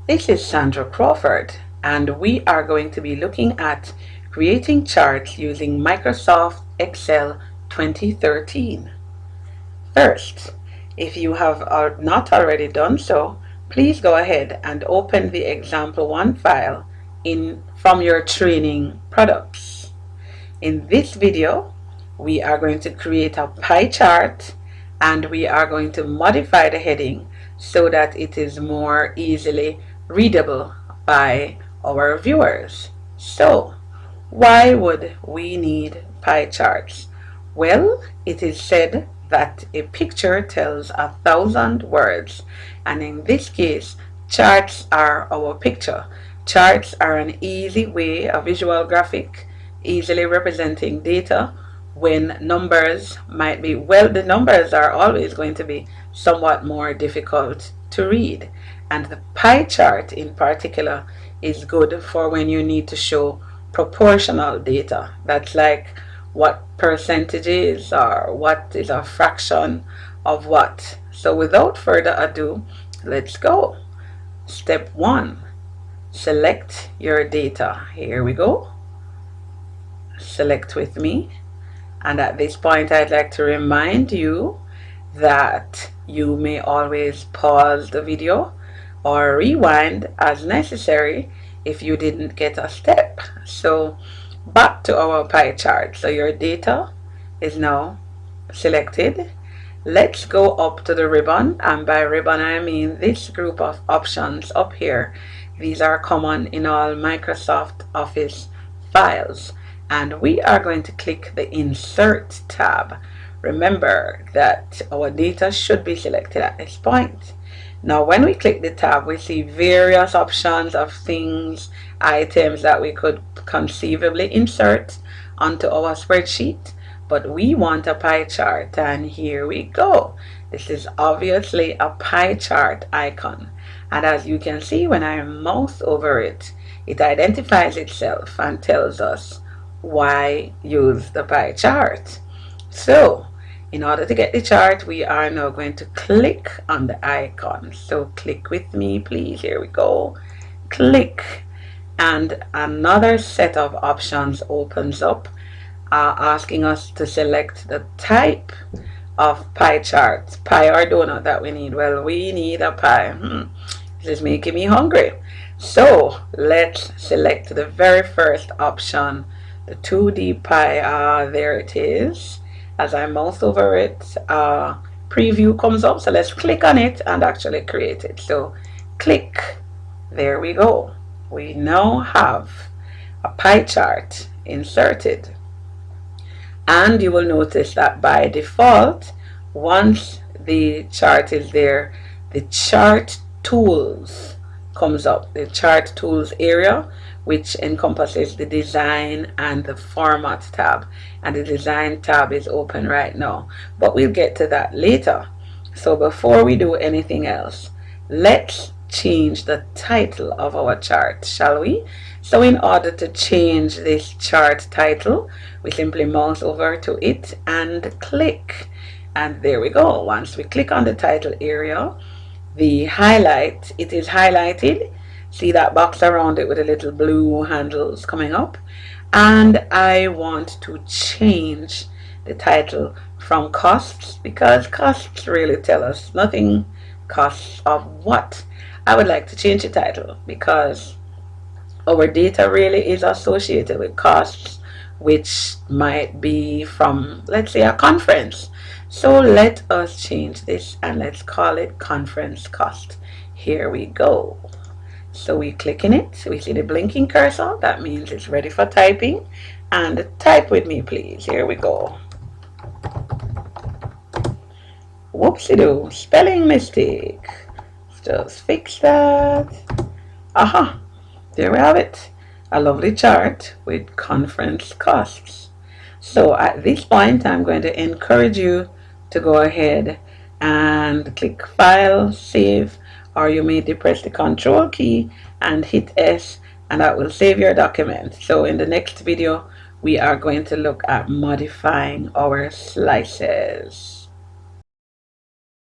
This is Sandra Crawford, and we are going to be looking at creating charts using Microsoft Excel 2013. First, if you have not already done so, please go ahead and open the example 1 file from your training products. In this video, we are going to create a pie chart and we are going to modify the heading so that it is more easily readable by our viewers. So, why would we need pie charts? Well, it is said that a picture tells 1,000 words, and in this case, charts are our picture. Charts are an easy way, a visual graphic, easily representing data when numbers might be, well, the numbers are always going to be somewhat more difficult to read. And the pie chart in particular is good for when you need to show proportional data. That's like what percentages or what is a fraction of what. So without further ado, let's go. Step 1, select your data. Here we go. Select with me. And at this point, I'd like to remind you that you may always pause the video or rewind as necessary if you didn't get a step. So back to our pie chart. So your data is now selected. Let's go up to the ribbon, and by ribbon I mean this group of options up here. These are common in all Microsoft Office files, and we are going to click the Insert tab. Remember that our data should be selected at this point. Now when we click the tab, we see various options of things, items that we could conceivably insert onto our spreadsheet, but we want a pie chart, and here we go. This is obviously a pie chart icon, and as you can see, when I mouse over it, it identifies itself and tells us why use the pie chart. So in order to get the chart, we are now going to click on the icon. So click with me, please. Here we go. Click, and another set of options opens up, asking us to select the type of pie chart, pie or donut that we need. Well, we need a pie. This is making me hungry. So let's select the very first option, the 2D pie. There it is. As I mouse over it, preview comes up, so let's click on it and actually create it. So click, there we go. We now have a pie chart inserted, and you will notice that by default, once the chart is there, the chart tools comes up, the chart tools area, which encompasses the design and the format tab, and the design tab is open right now, but we'll get to that later. So before we do anything else, let's change the title of our chart, shall we? So in order to change this chart title, we simply mouse over to it and click, and there we go. Once we click on the title area, the highlight, it is highlighted. See that box around it with the little blue handles coming up, and I want to change the title from costs, because costs really tell us nothing. Costs of what? I would like to change the title because our data really is associated with costs, which might be from, let's say, a conference. So let us change this and let's call it conference cost. Here we go. So we click in it, we see the blinking cursor, that means it's ready for typing, and type with me please. Here we go. Whoopsie-doo, spelling mistake. Just fix that. Aha, there we have it. A lovely chart with conference costs. So at this point, I'm going to encourage you to go ahead and click File, Save, or you may depress the Control key and hit S, and that will save your document. So in the next video, we are going to look at modifying our slices.